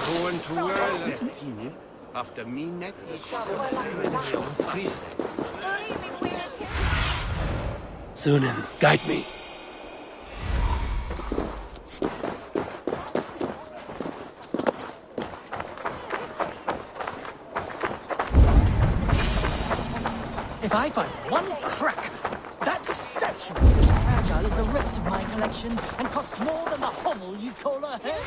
Going to whirl after me net. Sunan, guide me. If I find one crack, that statue is as fragile as the rest of my collection and costs more than the hovel you call a home.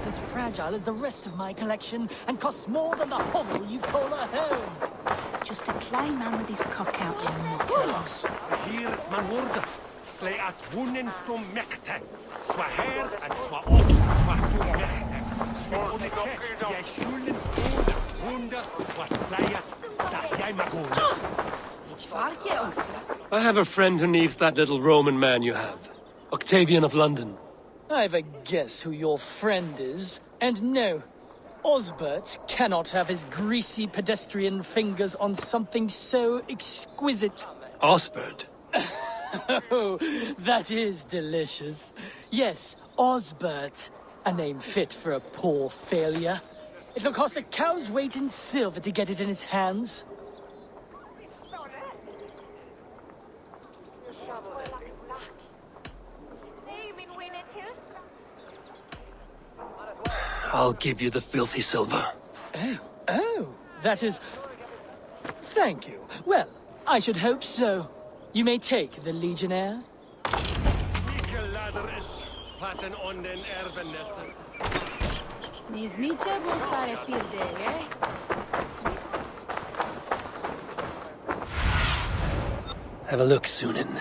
As fragile as the rest of my collection and costs more than the hovel you call a home. Just a klein man with his cock out, you nutters. Hier, man worden. Slay at woenen to mechte. Swa her and swa op, swa to mechte. Swa onike, jij schulen goede. Wonder, swa slayat, dat jij mag I have a friend who needs that little Roman man you have. Octavian of London. I've a guess who your friend is. And no, Osbert cannot have his greasy pedestrian fingers on something so exquisite. Osbert? Oh, that is delicious. Yes, Osbert. A name fit for a poor failure. It'll cost a cow's weight in silver to get it in his hands. I'll give you the filthy silver. Oh, that is... Thank you. Well, I should hope so. You may take the Legionnaire. Have a look, Sunan.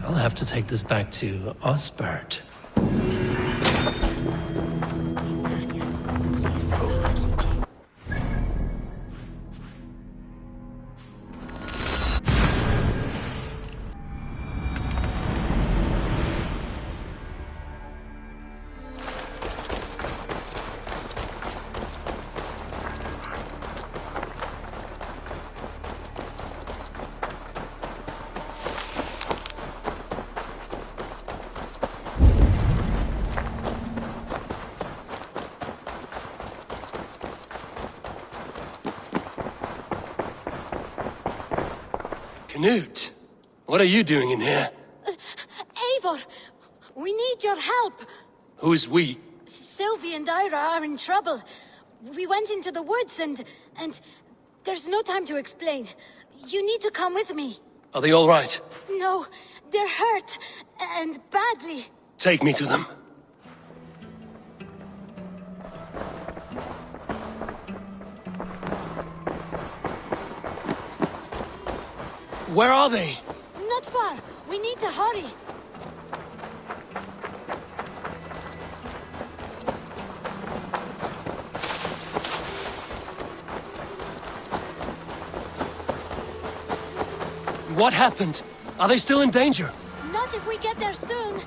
I'll have to take this back to Osbert. Knut, what are you doing in here? Eivor, we need your help. Who's we? Sylvie and Ira are in trouble. We went into the woods and there's no time to explain. You need to come with me. Are they all right? No, they're hurt, and badly. Take me to them. Where are they? Not far. We need to hurry. What happened? Are they still in danger? Not if we get there soon.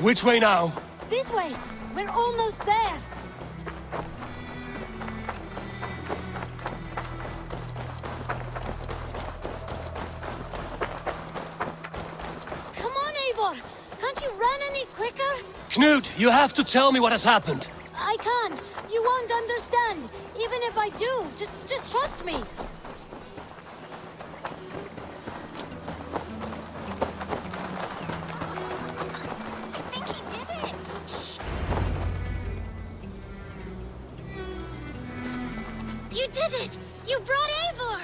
Which way now? This way. We're almost there. Come on, Eivor. Can't you run any quicker? Knut, you have to tell me what has happened. I can't. You won't understand. Even if I do, just trust me. You did it! You brought Eivor!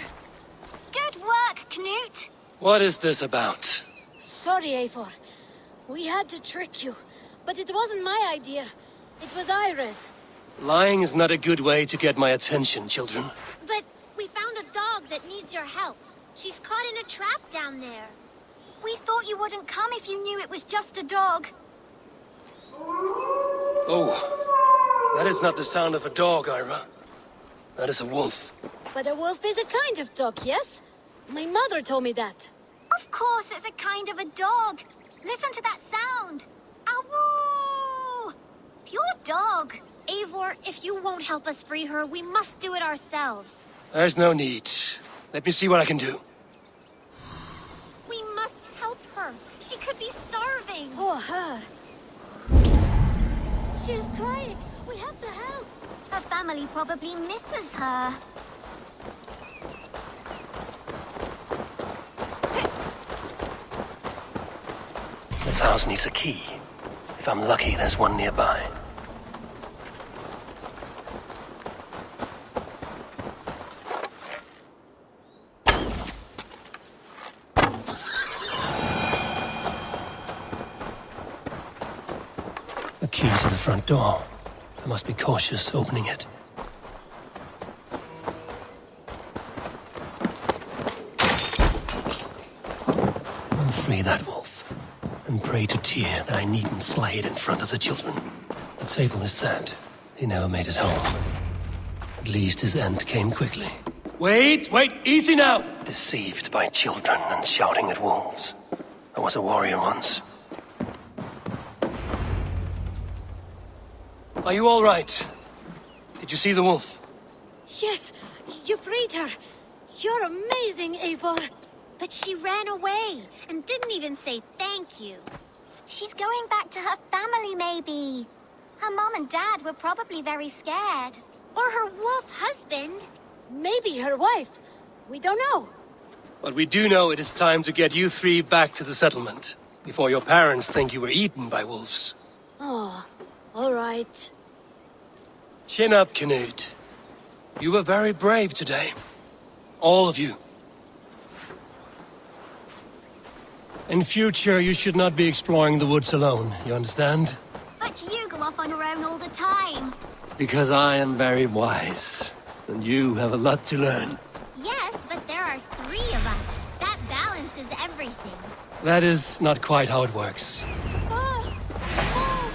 Good work, Knut! What is this about? Sorry, Eivor. We had to trick you, but it wasn't my idea. It was Iris. Lying is not a good way to get my attention, children. But we found a dog that needs your help. She's caught in a trap down there. We thought you wouldn't come if you knew it was just a dog. Oh, that is not the sound of a dog, Ira. That is a wolf. But a wolf is a kind of dog, yes? My mother told me that. Of course, it's a kind of a dog. Listen to that sound. Awoo! Pure dog. Eivor, if you won't help us free her, we must do it ourselves. There's no need. Let me see what I can do. We must help her. She could be starving. Poor her. She's crying. We have to help. Her family probably misses her. This house needs a key. If I'm lucky, there's one nearby. A key to the front door. I must be cautious opening it. I'll free that wolf, and pray to Tyr that I needn't slay it in front of the children. The table is set. He never made it home. At least his end came quickly. Wait, easy now! Deceived by children and shouting at wolves. I was a warrior once. Are you all right? Did you see the wolf? Yes, you freed her. You're amazing, Eivor. But she ran away and didn't even say thank you. She's going back to her family, maybe. Her mom and dad were probably very scared. Or her wolf husband. Maybe her wife. We don't know. But we do know it is time to get you three back to the settlement, before your parents think you were eaten by wolves. Oh, all right. Chin up, Canute. You were very brave today. All of you. In future, you should not be exploring the woods alone, you understand? But you go off on your own all the time. Because I am very wise, and you have a lot to learn. Yes, but there are 3 of us. That balances everything. That is not quite how it works. Oh,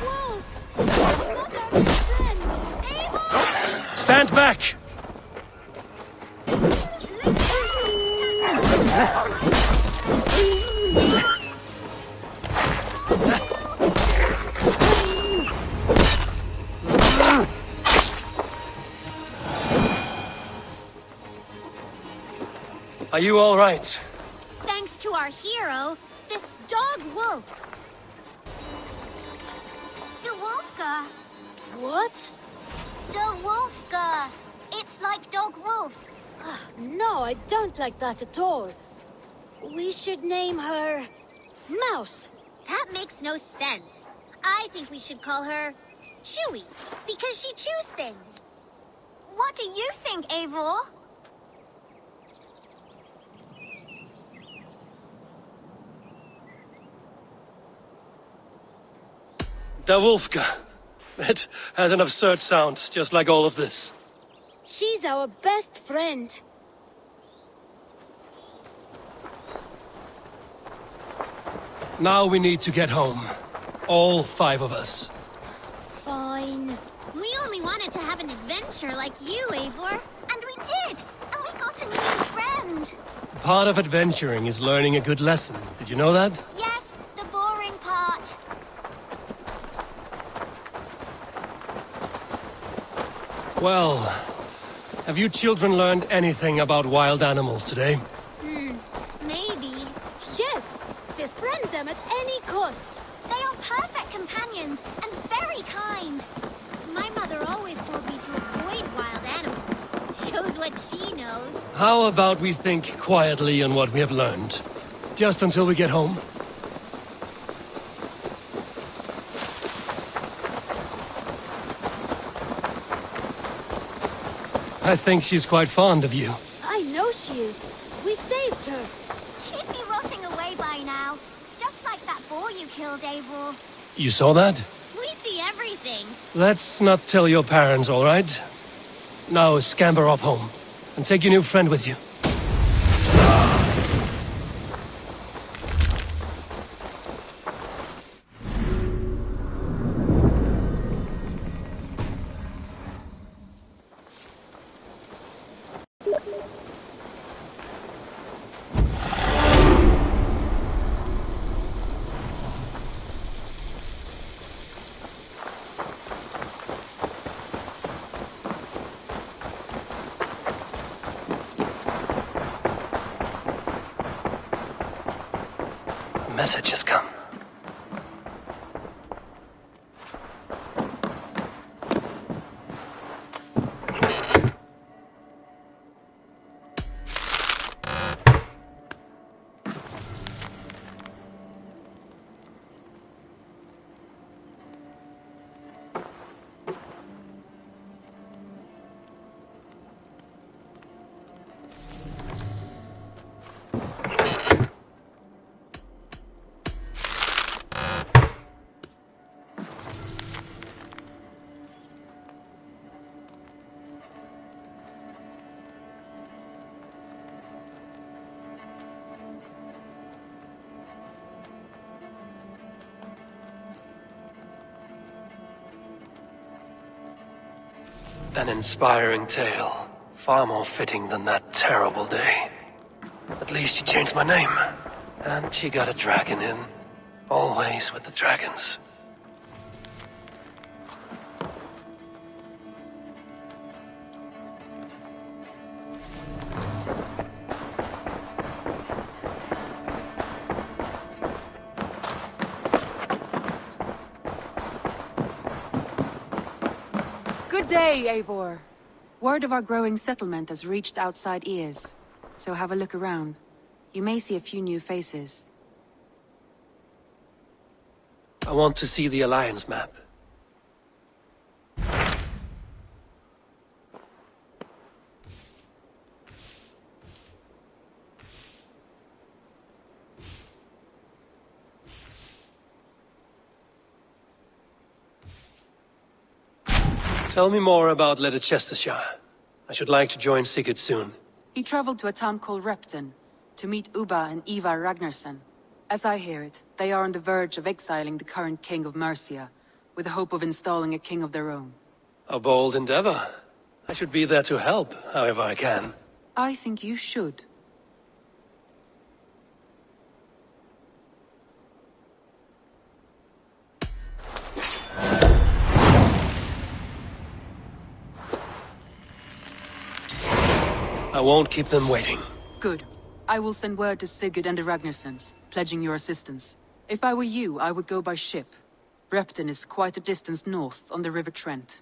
wolves! It's not our friend. Eivor! Stand back! Are you all right? Thanks to our hero, this dog wolf. De Wolfka. What? De Wolfka. It's like dog wolf. No, I don't like that at all. We should name her... Mouse. That makes no sense. I think we should call her Chewy, because she chews things. What do you think, Eivor? Da Wolfka. It has an absurd sound, just like all of this. She's our best friend. Now we need to get home. All 5 of us. Fine. We only wanted to have an adventure like you, Eivor. And we did! And we got a new friend! Part of adventuring is learning a good lesson. Did you know that? Yes, the boring part. Well, have you children learned anything about wild animals today? Maybe. Yes, befriend them at any cost. They are perfect companions and very kind. My mother always told me to avoid wild animals. Shows what she knows. How about we think quietly on what we have learned? Just until we get home? I think she's quite fond of you. I know she is. We saved her. She'd be rotting away by now. Just like that before you killed Eivor. You saw that? We see everything. Let's not tell your parents, all right? Now scamper off home, and take your new friend with you. A message has come. An inspiring tale. Far more fitting than that terrible day. At least she changed my name. And she got a dragon in. Always with the dragons. Good day, Eivor. Word of our growing settlement has reached outside ears, so have a look around. You may see a few new faces. I want to see the Alliance map. Tell me more about Leicestershire. I should like to join Sigurd soon. He traveled to a town called Repton to meet Ubba and Ivar Ragnarsson. As I hear it, they are on the verge of exiling the current king of Mercia, with the hope of installing a king of their own. A bold endeavor. I should be there to help, however I can. I think you should. I won't keep them waiting. Good. I will send word to Sigurd and the Ragnarssons, pledging your assistance. If I were you, I would go by ship. Repton is quite a distance north on the River Trent.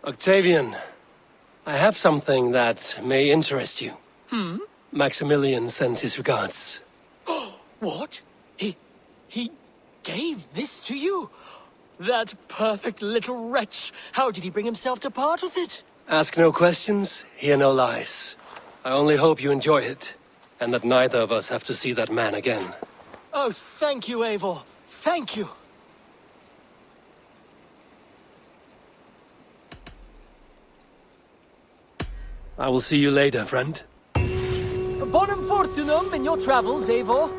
Octavian, I have something that may interest you. Maximilian sends his regards. What? He gave this to you? That perfect little wretch. How did he bring himself to part with it? Ask no questions, hear no lies. I only hope you enjoy it, and that neither of us have to see that man again. Oh, thank you, Eivor. Thank you. I will see you later, friend. Bonum fortunum in your travels, Eivor.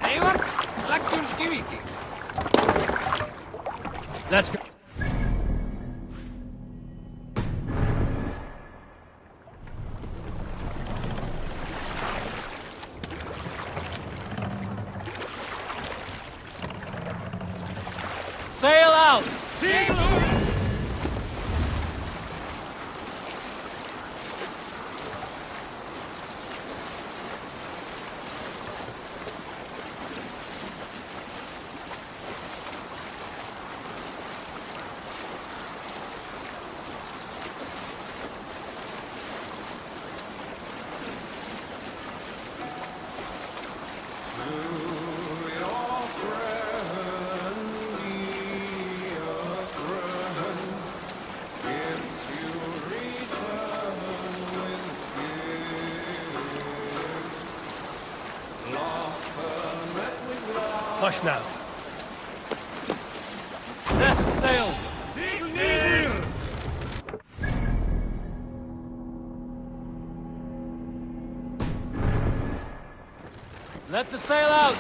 Eivor, läkkyyn skiviti. Let's go. Sail out! Sail! Hush now. Yes, sail! Sail neer! Let the sail out!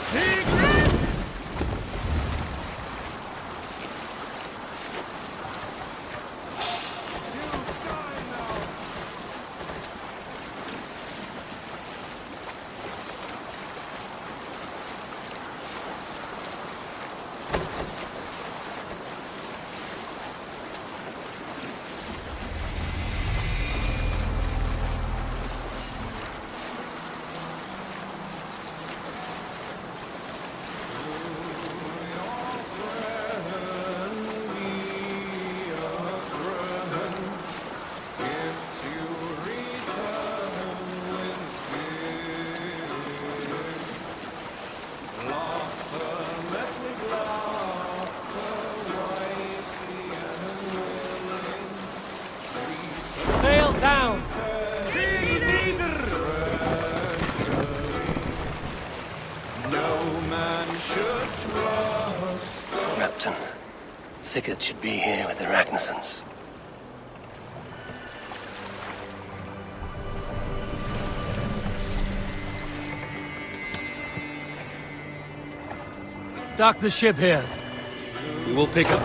Sail down! No man should trust. Repton. Sigurd should be here with the Ragnarsons. Dock the ship here. We will pick up.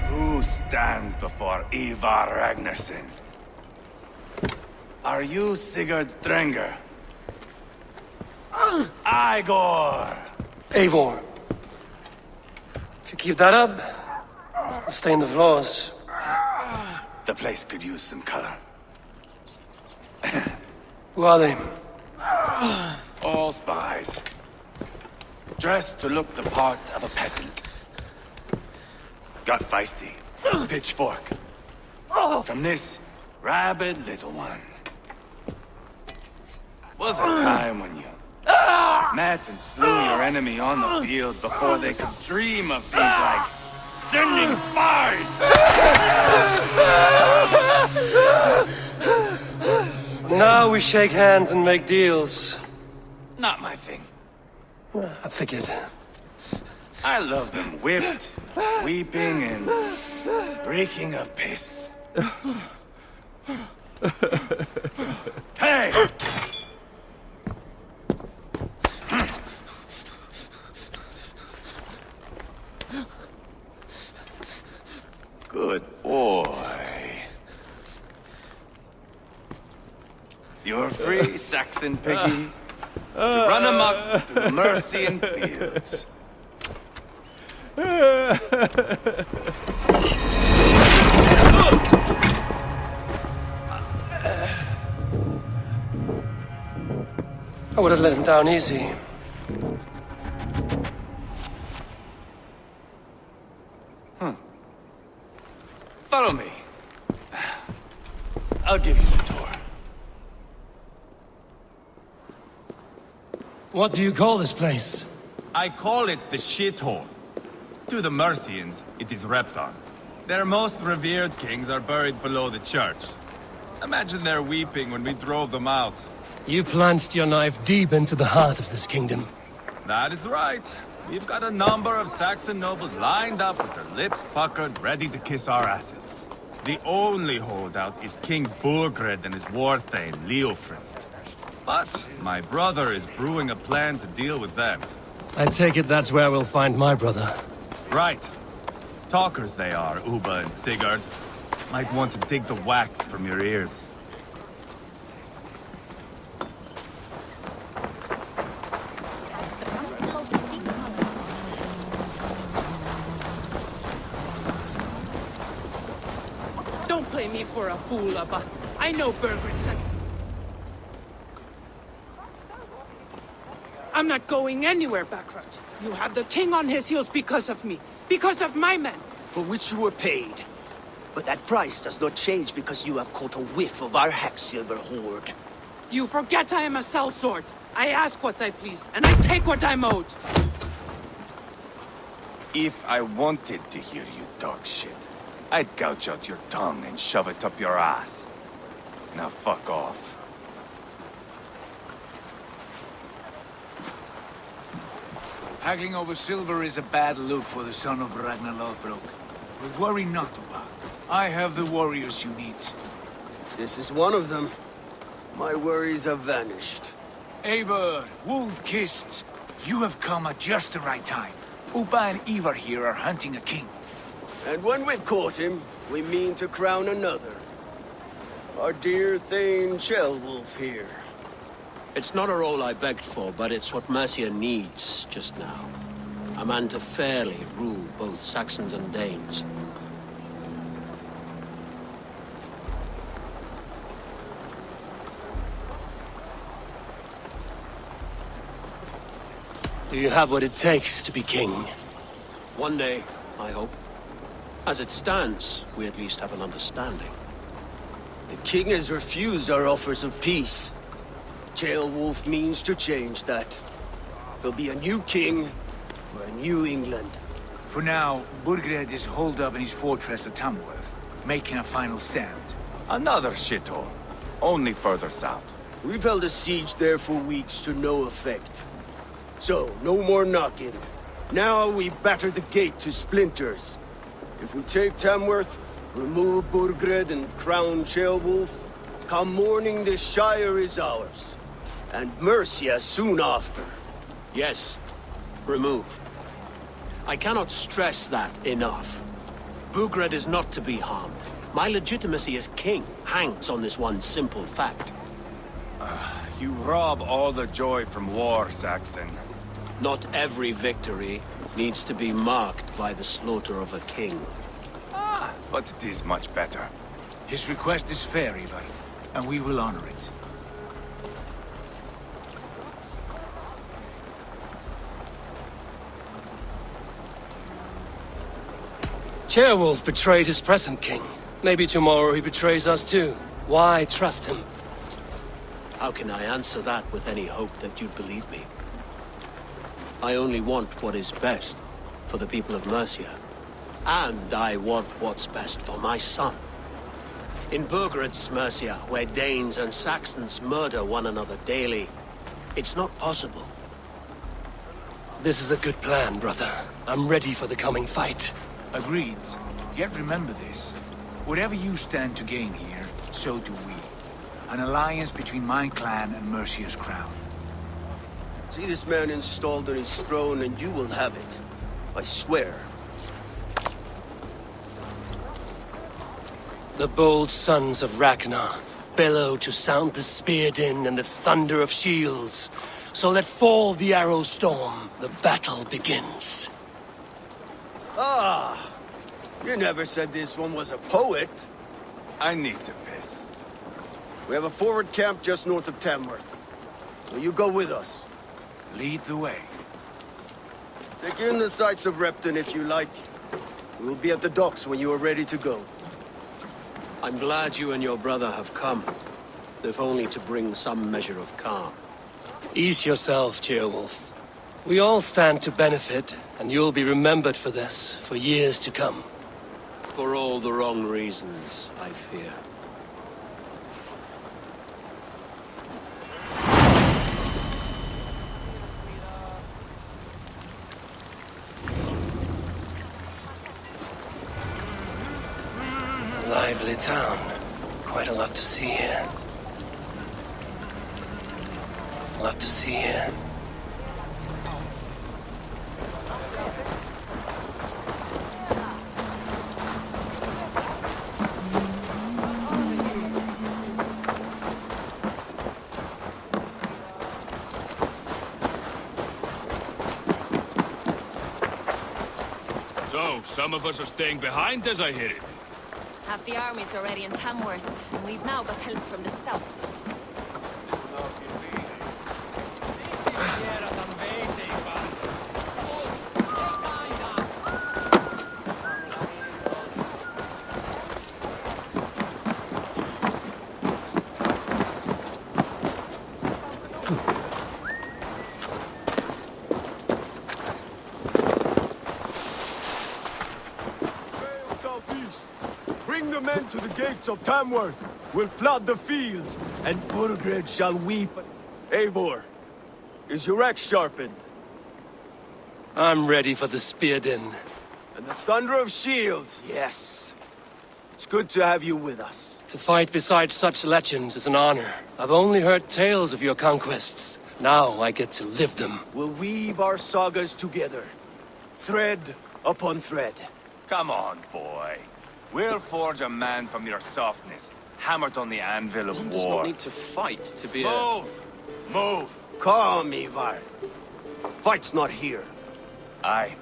Who stands before Eivor Ragnarsson? Are you Sigurd Drenger? Igor! Eivor. If you keep that up, you'll stain the floors. The place could use some color. Who are they? All spies. Dressed to look the part of a peasant. Got feisty. Pitchfork. From this rabid little one. Was a time when you met and slew your enemy on the field before they could dream of things like sending spies! Now we shake hands and make deals. Not my thing. I figured. I love them whipped, weeping, and reeking of piss. Hey! Good boy. You're free, Saxon piggy, to run amok through the Mercian fields. I would have let him down easy. Follow me. I'll give you the tour. What do you call this place? I call it the shithole. To the Mercians, it is Repton. Their most revered kings are buried below the church. Imagine their weeping when we drove them out. You plunged your knife deep into the heart of this kingdom. That is right. We've got a number of Saxon nobles lined up with their lips puckered, ready to kiss our asses. The only holdout is King Burgred and his war thane, Leofrid. But my brother is brewing a plan to deal with them. I take it that's where we'll find my brother. Right. Talkers they are, Uba and Sigurd. Might want to dig the wax from your ears. Don't play me for a fool, Abba. I know Bergredson. I'm not going anywhere, Backrot. You have the king on his heels because of me. Because of my men. For which you were paid. But that price does not change because you have caught a whiff of our Hacksilver hoard. You forget I am a sellsword. I ask what I please, and I take what I'm owed. If I wanted to hear you talk shit, I'd gouge out your tongue and shove it up your ass. Now fuck off. Haggling over silver is a bad look for the son of Ragnar Lothbrok. But worry not, Uba. I have the warriors you need. This is one of them. My worries have vanished. Eivor, Wolf-Kissed, you have come at just the right time. Uba and Eivor here are hunting a king. And when we've caught him, we mean to crown another. Our dear Thane Ceolwulf here. It's not a role I begged for, but it's what Mercia needs just now. A man to fairly rule both Saxons and Danes. Do you have what it takes to be king? One day, I hope. As it stands, we at least have an understanding. The king has refused our offers of peace. Ceolwulf means to change that. There'll be a new king for a new England. For now, Burgred is holed up in his fortress at Tamworth, making a final stand. Another shithole. Only further south. We've held a siege there for weeks to no effect. So, no more knocking. Now we batter the gate to splinters. If we take Tamworth, remove Burgred and crown Ceolwulf, come morning the Shire is ours. And Mercia soon after. Yes, remove. I cannot stress that enough. Burgred is not to be harmed. My legitimacy as king hangs on this one simple fact. You rob all the joy from war, Saxon. Not every victory needs to be marked by the slaughter of a king. But it is much better. His request is fair, Eivor, and we will honor it. Ceolwulf betrayed his present king. Maybe tomorrow he betrays us too. Why trust him? How can I answer that with any hope that you'd believe me? I only want what is best for the people of Mercia. And I want what's best for my son. In Burgred's Mercia, where Danes and Saxons murder one another daily, it's not possible. This is a good plan, brother. I'm ready for the coming fight. Agreed. Yet remember this. Whatever you stand to gain here, so do we. An alliance between my clan and Mercia's crown. See this man installed on his throne and you will have it. I swear. The bold sons of Ragnar bellow to sound the spear din and the thunder of shields. So let fall the arrow storm. The battle begins. Ah! You never said this one was a poet. I need to piss. We have a forward camp just north of Tamworth. Will you go with us? Lead the way. Take in the sights of Repton if you like. We will be at the docks when you are ready to go. I'm glad you and your brother have come, if only to bring some measure of calm. Ease yourself, Ceolwulf. We all stand to benefit, and you'll be remembered for this for years to come. For all the wrong reasons, I fear. Lively town. Quite a lot to see here. A lot to see here. So, some of us are staying behind as I hear it. Half the army's already in Tamworth, and we've now got help from the south. Bring the men to the gates of Tamworth. We'll flood the fields, and Burgred shall weep. Eivor, is your axe sharpened? I'm ready for the spear din. And the thunder of shields, yes. It's good to have you with us. To fight beside such legends is an honor. I've only heard tales of your conquests. Now I get to live them. We'll weave our sagas together, thread upon thread. Come on, boy. We'll forge a man from your softness, hammered on the anvil of war. One does not need to fight to be Move! Move! Calm, Eivor. Fight's not here. Aye.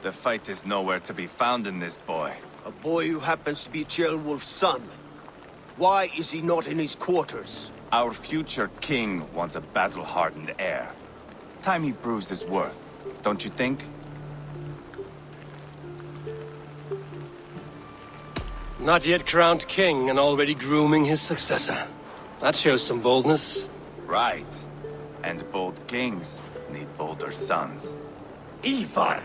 The fight is nowhere to be found in this boy. A boy who happens to be Ceolwulf's son. Why is he not in his quarters? Our future king wants a battle-hardened heir. Time he proves his worth, don't you think? Not yet crowned king and already grooming his successor. That shows some boldness. Right. And bold kings need bolder sons. Eivor!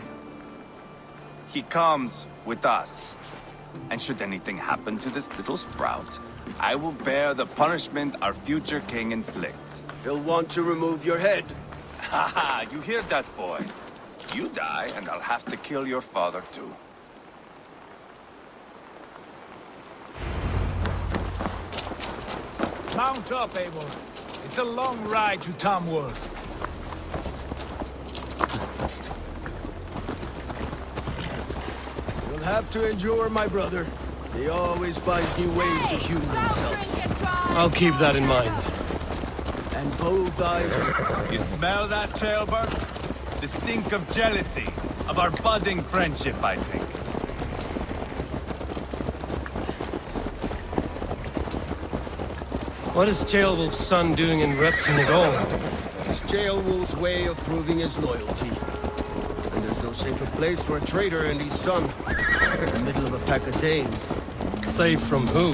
He comes with us. And should anything happen to this little sprout, I will bear the punishment our future king inflicts. He'll want to remove your head. Haha, you hear that, boy? You die, and I'll have to kill your father, too. Mount up, Eivor. It's a long ride to Tamworth. You'll have to endure, my brother. He always finds new ways to human himself. I'll keep that in mind. and both eyes... You smell that, Jailbird? The stink of jealousy, of our budding friendship, I think. What is Jailwolf's son doing in Repton at all? It's Jailwolf's way of proving his loyalty. And there's no safer place for a traitor and his son. In the middle of a pack of Danes. Safe from who?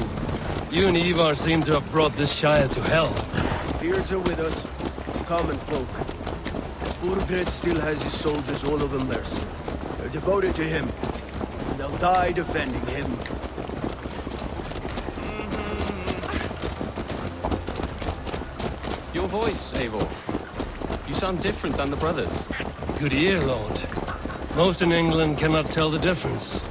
You and Eivor seem to have brought this Shire to hell. Fears are with us, common folk. Burgred still has his soldiers all over Mercia. They're devoted to him, and they'll die defending him. Your voice, Eivor. You sound different than the brothers. Good ear, Lord. Most in England cannot tell the difference.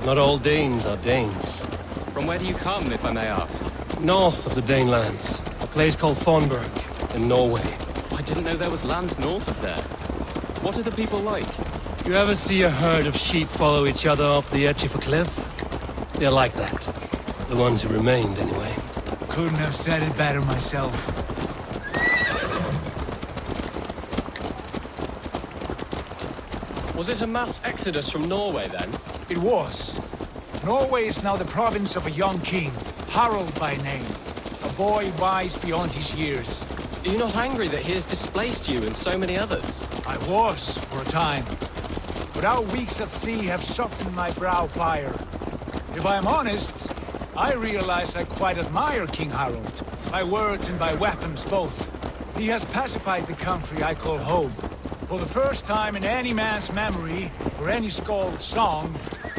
Not all Danes are Danes. From where do you come, if I may ask? North of the Danelands. A place called Thornburg, in Norway. I didn't know there was land north of there. What are the people like? You ever see a herd of sheep follow each other off the edge of a cliff? They're like that. The ones who remained, anyway. Couldn't have said it better myself. Was it a mass exodus from Norway, then? It was. Norway is now the province of a young king, Harald by name. A boy wise beyond his years. Are you not angry that he has displaced you and so many others? I was, for a time. But our weeks at sea have softened my brow fire. If I am honest, I realize I quite admire King Harald. By words and by weapons both. He has pacified the country I call home. For the first time in any man's memory, or any skald's song,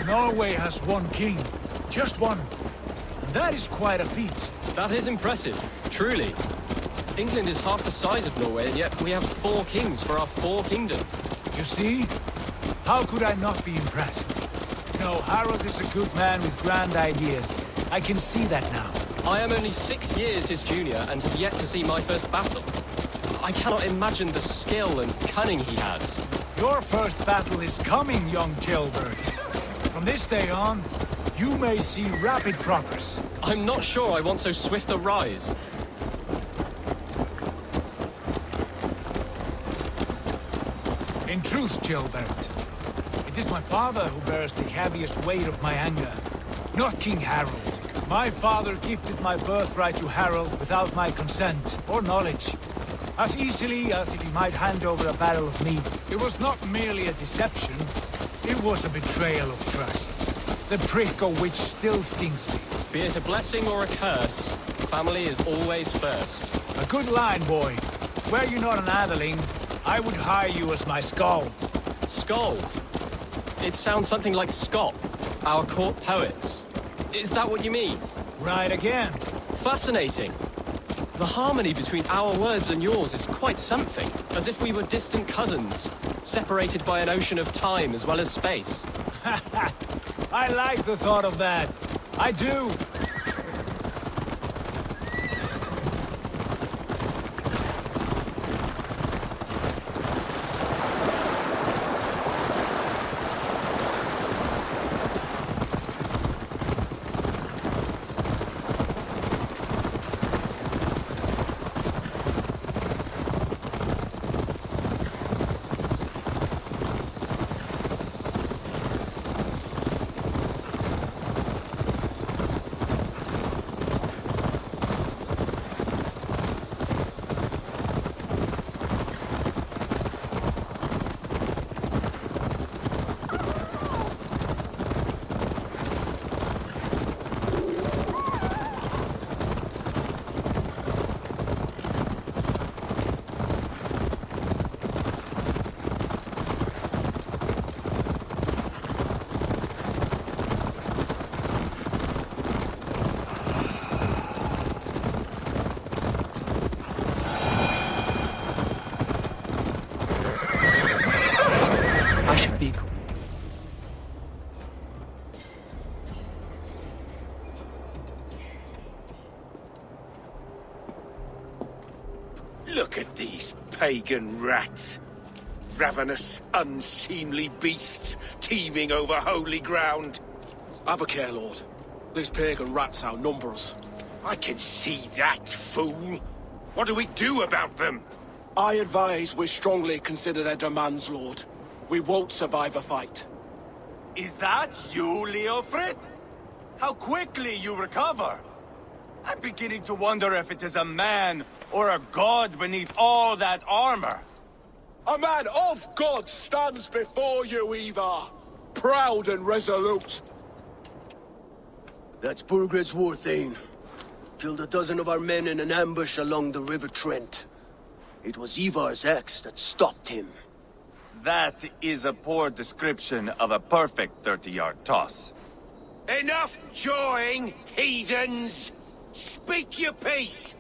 Norway has one king. Just one. And that is quite a feat. That is impressive, truly. England is half the size of Norway, and yet we have 4 kings for our 4 kingdoms. You see? How could I not be impressed? No, Harald is a good man with grand ideas. I can see that now. I am only 6 years his junior, and have yet to see my first battle. I cannot imagine the skill and cunning he has. Your first battle is coming, young jailbird. From this day on, you may see rapid progress. I'm not sure I want so swift a rise. In truth, Gilbert, it is my father who bears the heaviest weight of my anger, not King Harald. My father gifted my birthright to Harald without my consent or knowledge. As easily as if he might hand over a barrel of meat. It was not merely a deception, it was a betrayal of trust. The prick of which still stings me. Be it a blessing or a curse, family is always first. A good line, boy. Were you not an atheling, I would hire you as my skald. Skald? It sounds something like Scott, our court poets. Is that what you mean? Right again. Fascinating. The harmony between our words and yours is quite something. As if we were distant cousins, separated by an ocean of time as well as space. I like the thought of that. I do. Look at these pagan rats. Ravenous, unseemly beasts teeming over holy ground. Have a care, Lord. These pagan rats outnumber us. I can see that, fool. What do we do about them? I advise we strongly consider their demands, Lord. We won't survive a fight. Is that you, Leofrid? How quickly you recover! I'm beginning to wonder if it is a man or a god beneath all that armor. A man of God stands before you, Eivor. Proud and resolute. That's Burgred's Warthane. Killed a dozen of our men in an ambush along the River Trent. It was Eivor's axe that stopped him. That is a poor description of a perfect 30-yard toss. Enough jawing, heathens! Speak your piece!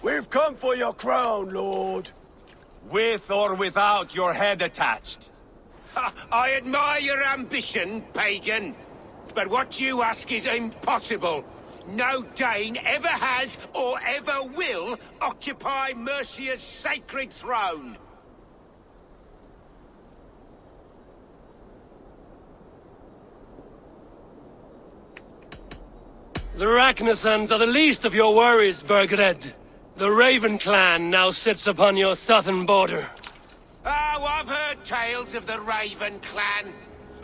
We've come for your crown, Lord. With or without your head attached. Ha, I admire your ambition, pagan. But what you ask is impossible. No Dane ever has or ever will occupy Mercia's sacred throne. The Ragnarsons are the least of your worries, Burgred. The Raven clan now sits upon your southern border. Oh, I've heard tales of the Raven clan.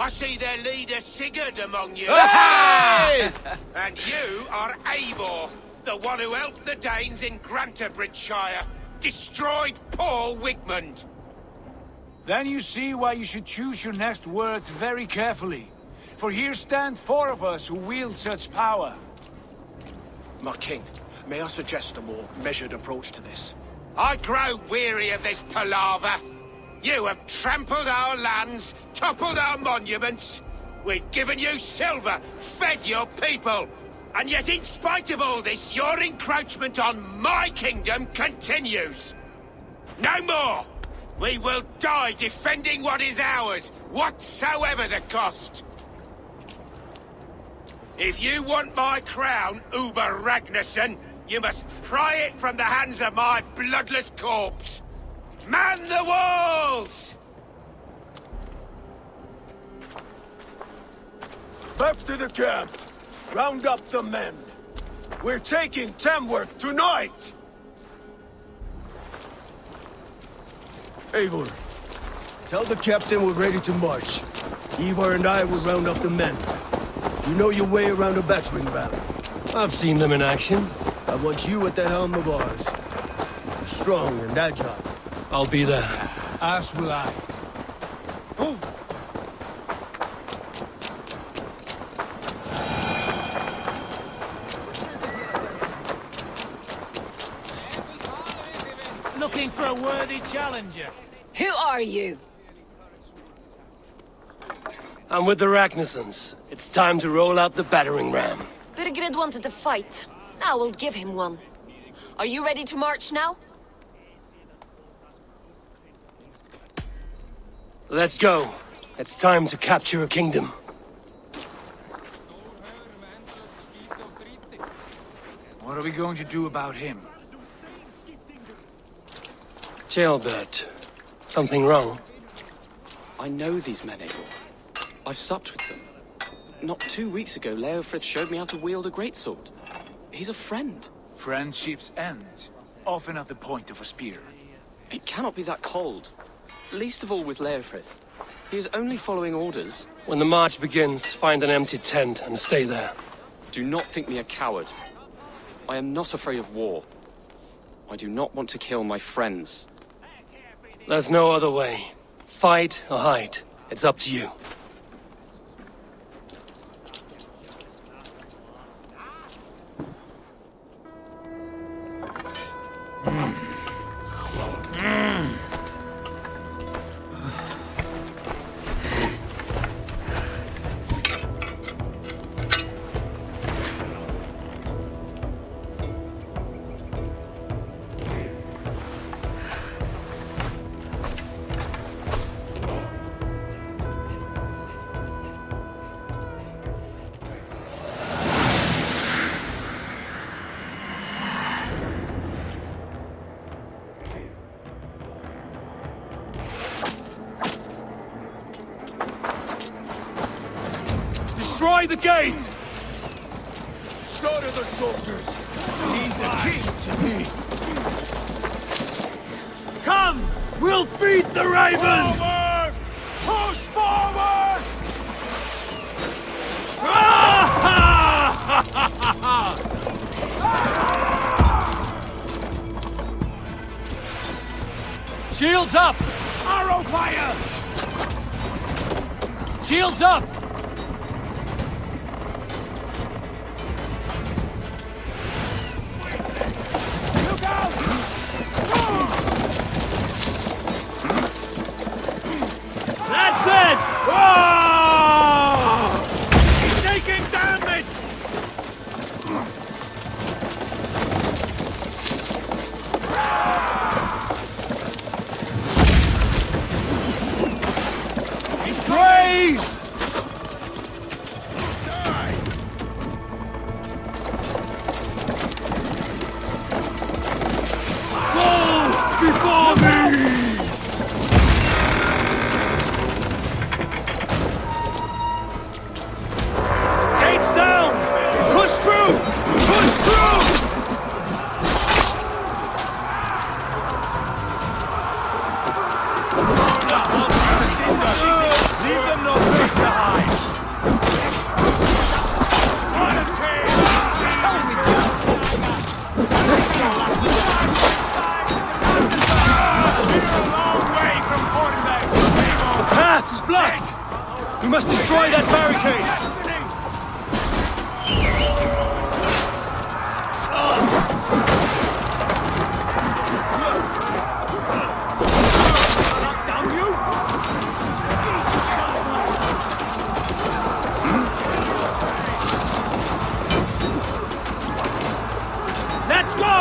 I see their leader Sigurd among you. Hey! And you are Eivor, the one who helped the Danes in Grantabridgeshire. Destroyed poor Wigmund. Then you see why you should choose your next words very carefully. For here stand 4 of us who wield such power. My king, may I suggest a more measured approach to this? I grow weary of this palaver. You have trampled our lands, toppled our monuments. We've given you silver, fed your people. And yet in spite of all this, your encroachment on my kingdom continues. No more! We will die defending what is ours, whatsoever the cost. If you want my crown, Uber Ragnarsson, you must pry it from the hands of my bloodless corpse. Man the walls! Back to the camp. Round up the men. We're taking Tamworth tonight! Eivor, tell the captain we're ready to march. Eivor and I will round up the men. You know your way around a battering ram. I've seen them in action. I want you at the helm of ours. You're strong and agile. I'll be there. As will I. Looking for a worthy challenger. Who are you? I'm with the Ragnarsons. It's time to roll out the battering ram. Burgred wanted to fight. Now we'll give him one. Are you ready to march now? Let's go. It's time to capture a kingdom. What are we going to do about him? Jailbird. Something wrong? I know these men, Eivor. I've supped with them. Not 2 weeks ago, Leofrith showed me how to wield a greatsword. He's a friend. Friendships end, often at the point of a spear. It cannot be that cold. Least of all with Leofrith. He is only following orders. When the march begins, find an empty tent and stay there. Do not think me a coward. I am not afraid of war. I do not want to kill my friends. There's no other way. Fight or hide. It's up to you. Destroy the gate! Slaughter the soldiers! Leave the king to me. Come! We'll feed the ravens! Forward! Push forward! Shields up! Arrow fire! Shields up! Look out! That's it! He's taking damage! Praise! Before me! Gates down! Push through! Push through! Leave them no place to hide! What a team! Hell with you! We're a long way from Fortenberg! The path is blocked! We must destroy that barricade! Down you! Let's go!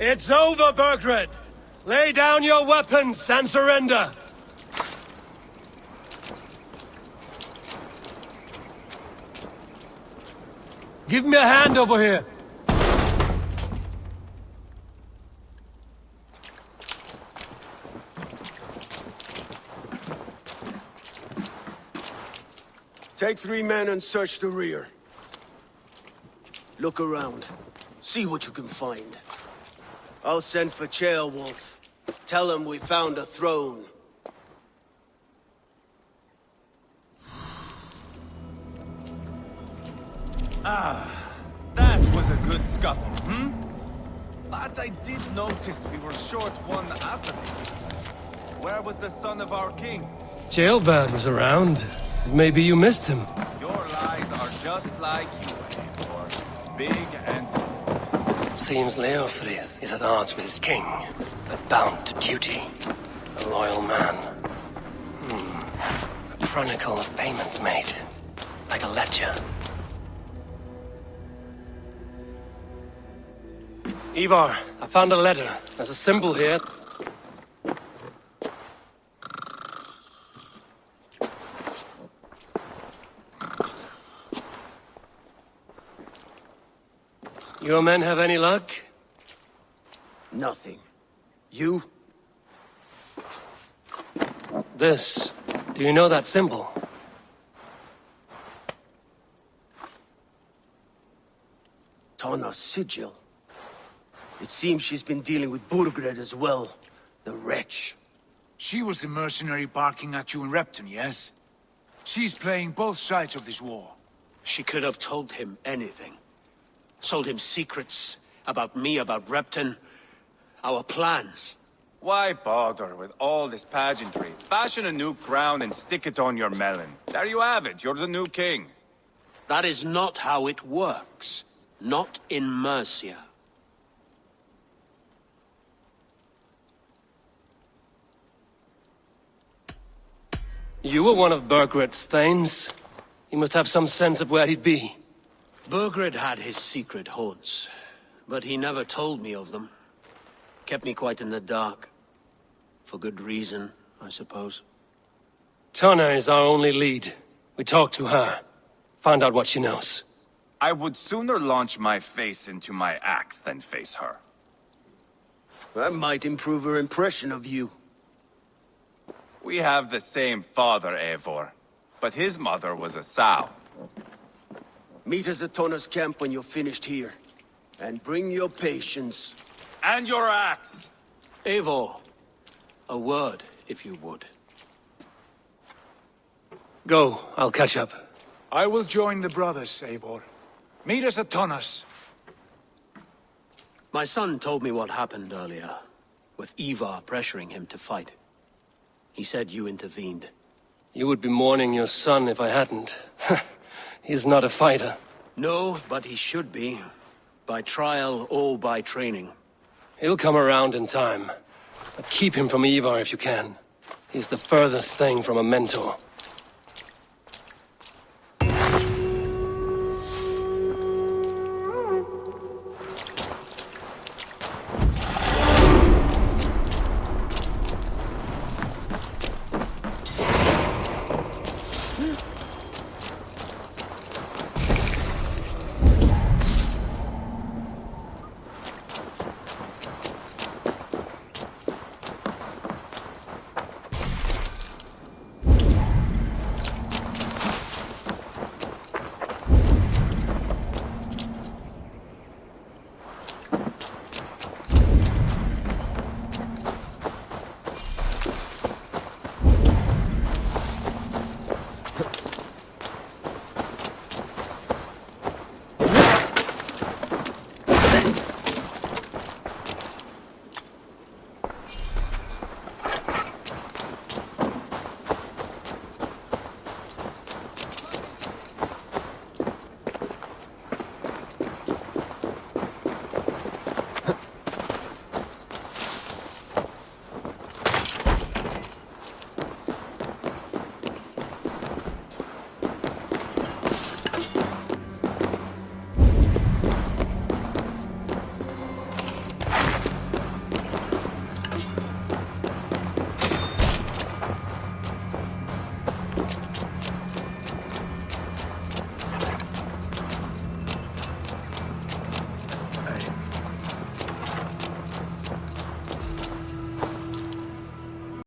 It's over, Burgred! Lay down your weapons and surrender! Give me a hand over here! Take 3 men and search the rear. Look around. See what you can find. I'll send for Ceolwulf. Tell him we found a throne. That was a good scuffle, But I did notice we were short one athlete. Where was the son of our king? Ceolbert was around. Maybe you missed him. Your lies are just like you, Eivor. Big and bold. Seems Leofrith is at odds with his king, but bound to duty. A loyal man. A chronicle of payments made. Like a ledger. Eivor, I found a letter. There's a symbol here. Your men have any luck? Nothing. You? This. Do you know that symbol? Tana's sigil. It seems she's been dealing with Burgred as well. The wretch. She was the mercenary barking at you in Repton, yes? She's playing both sides of this war. She could have told him anything. Sold him secrets about me, about Repton, our plans. Why bother with all this pageantry? Fashion a new crown and stick it on your melon. There you have it, you're the new king. That is not how it works. Not in Mercia. You were one of Burgred's thanes. He must have some sense of where he'd be. Burgred had his secret haunts, but he never told me of them. Kept me quite in the dark. For good reason, I suppose. Tana is our only lead. We talked to her. Find out what she knows. I would sooner launch my face into my axe than face her. That might improve her impression of you. We have the same father, Eivor, but his mother was a sow. Meet us at Tana's camp when you're finished here. And bring your patience. And your axe! Eivor, a word, if you would. Go, I'll catch up. I will join the brothers, Eivor. Meet us at Tana's. My son told me what happened earlier, with Eivor pressuring him to fight. He said you intervened. You would be mourning your son if I hadn't. He's not a fighter. No, but he should be. By trial or by training. He'll come around in time. But keep him from Eivor if you can. He's the furthest thing from a mentor.